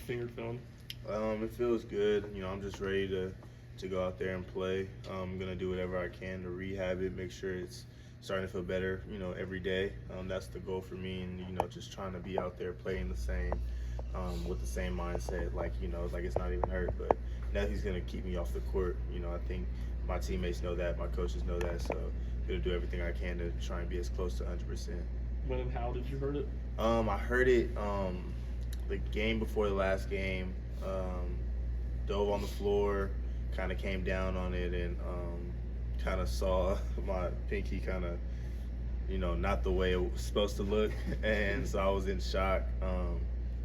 Finger feeling? It feels good. I'm just ready to go out there and play. I'm gonna do whatever I can to rehab it, make sure it's starting to feel better. Every day. That's the goal for me, and just trying to be out there playing the same, with the same mindset. Like it's not even hurt, but nothing's gonna keep me off the court. I think my teammates know that, my coaches know that, so gonna do everything I can to try and be as close to 100%. When and how did you hurt it? I heard it the game before the last game. Dove on the floor, kind of came down on it, and kind of saw my pinky kind of, not the way it was supposed to look, and so I was in shock.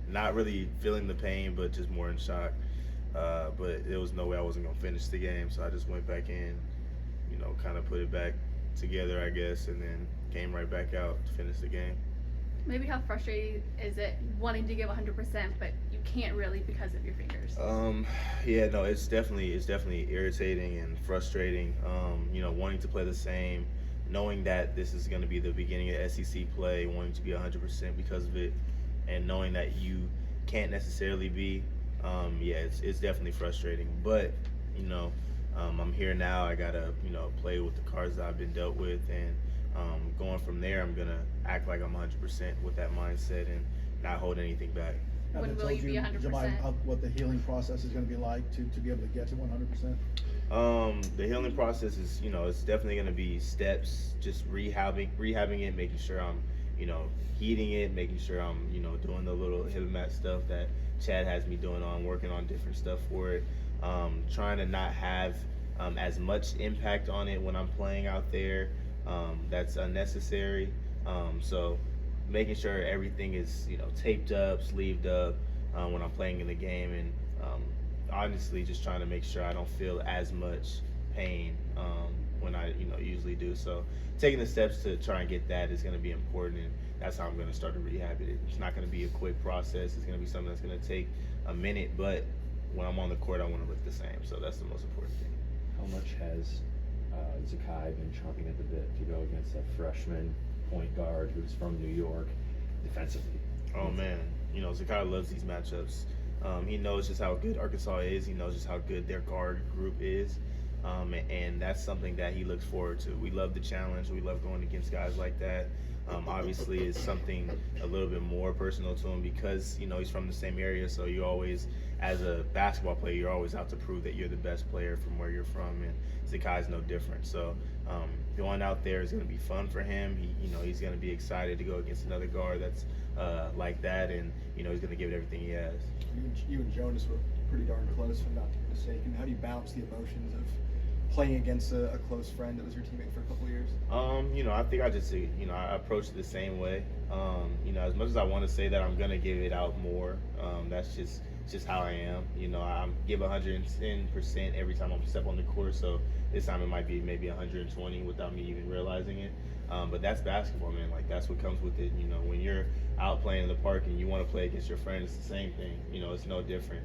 Not really feeling the pain, but just more in shock. But there was no way I wasn't gonna finish the game, so I just went back in, kind of put it back together, I guess, and then came right back out to finish the game. Maybe how frustrating is it wanting to give 100%, but you can't really because of your fingers? Yeah, no, it's definitely irritating and frustrating. Wanting to play the same, knowing that this is going to be the beginning of SEC play, wanting to be 100% because of it, and knowing that you can't necessarily be. Yeah, it's definitely frustrating. But I'm here now. I gotta play with the cards that I've been dealt with, and going from there, I'm gonna act like I'm 100% with that mindset and not hold anything back. When will you be 100%? Jahmai, what the healing process is going to be like to be able to get to 100%? The healing process is, it's definitely gonna be steps, just rehabbing it, making sure I'm, heating it, making sure I'm, doing the little hip mat stuff that Chad has me doing working on different stuff for it. Trying to not have as much impact on it when I'm playing out there. That's unnecessary. So making sure everything is taped up, sleeved up when I'm playing in the game, and honestly just trying to make sure I don't feel as much pain when I usually do. So taking the steps to try and get that is going to be important, and that's how I'm going to start to rehab it. It's not going to be a quick process. It's going to be something that's going to take a minute, but when I'm on the court I want to look the same, so that's the most important thing. How much has Zakai been chomping at the bit to go against a freshman point guard who's from New York defensively? Oh man, Zakai loves these matchups. He knows just how good Arkansas is. He knows just how good their guard group is, and that's something that he looks forward to. We love the challenge. We love going against guys like that. Obviously, it's something a little bit more personal to him because he's from the same area. So you always, as a basketball player, you're always out to prove that you're the best player from where you're from, and Zakai's no different. So going out there is going to be fun for him. He's going to be excited to go against another guard that's like that, and he's going to give it everything he has. You and Jonas were pretty darn close, if I'm not mistaken. How do you balance the emotions of playing against a close friend that was your teammate for a couple of years? I think I just, I approach it the same way. As much as I want to say that I'm gonna give it out more, that's just how I am. I give 110% every time I step on the court. So this time it might be maybe 120 without me even realizing it. But that's basketball, man. Like that's what comes with it. When you're out playing in the park and you want to play against your friend, it's the same thing. It's no different.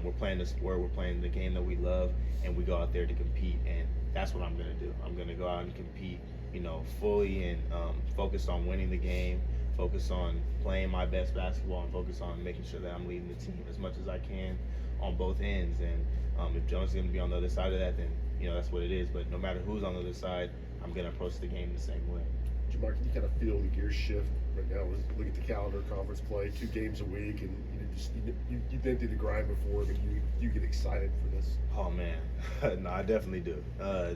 We're playing the sport, we're playing the game that we love, and we go out there to compete, and that's what I'm gonna do. I'm gonna go out and compete, fully, and focus on winning the game, focus on playing my best basketball, and focus on making sure that I'm leading the team as much as I can on both ends. And if Jonas is gonna be on the other side of that, then that's what it is. But no matter who's on the other side, I'm gonna approach the game the same way. Jahmai, can you kind of feel the gear shift right now? Look at the calendar, conference play, 2 games a week, and you've been through the grind before, but you get excited for this. Oh man, no, I definitely do.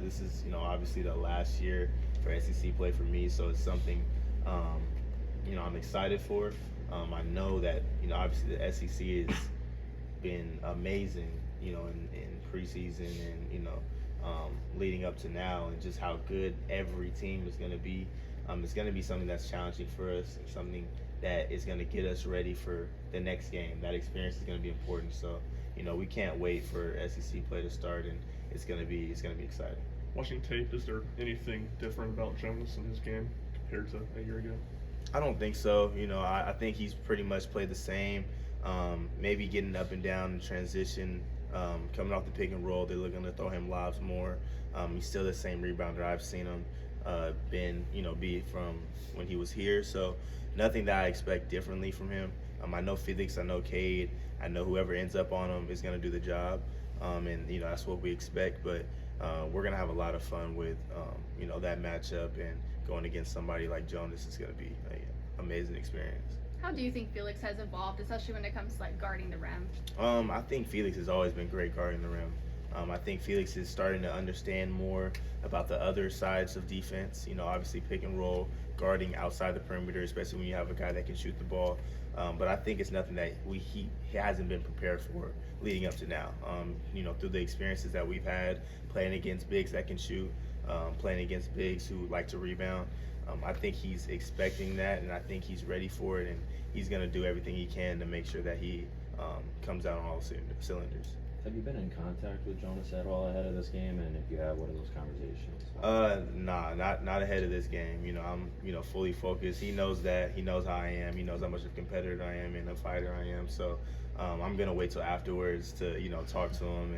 This is obviously the last year for SEC play for me, so it's something I'm excited for. I know that obviously the SEC has been amazing, in preseason and leading up to now, and just how good every team is going to be. It's going to be something that's challenging for us, and something that is going to get us ready for the next game. That experience is going to be important. So, we can't wait for SEC play to start, and it's going to be exciting. Watching tape, is there anything different about Jonas and his game compared to a year ago? I don't think so. I think he's pretty much played the same. Maybe getting up and down in transition, coming off the pick and roll, they're looking to throw him lobs more. He's still the same rebounder I've seen him be from when he was here. So nothing that I expect differently from him. I know Felix, I know Cade, I know whoever ends up on him is going to do the job, and you know that's what we expect. But we're going to have a lot of fun with you know that matchup, and going against somebody like Jonas is going to be an amazing experience. How do you think Felix has evolved, especially when it comes to like guarding the rim? I think Felix has always been great guarding the rim. I think Felix is starting to understand more about the other sides of defense. You know, obviously pick and roll, guarding outside the perimeter, especially when you have a guy that can shoot the ball. But I think it's nothing that he hasn't been prepared for leading up to now. You know, through the experiences that we've had, playing against bigs that can shoot, playing against bigs who like to rebound. I think he's expecting that, and I think he's ready for it, and he's going to do everything he can to make sure that he comes out on all cylinders. Have you been in contact with Jonas at all ahead of this game? And if you have, what are those conversations? Nah, not ahead of this game. You know, I'm fully focused. He knows that. He knows how I am. He knows how much of a competitor I am and a fighter I am. So I'm gonna wait till afterwards to talk to him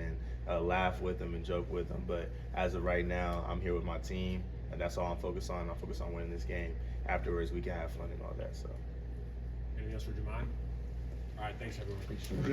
and laugh with him and joke with him. But as of right now, I'm here with my team, and that's all I'm focused on. I'm focused on winning this game. Afterwards, we can have fun and all that. So. Anything else for Jahmai? All right, thanks everyone. Thanks so much.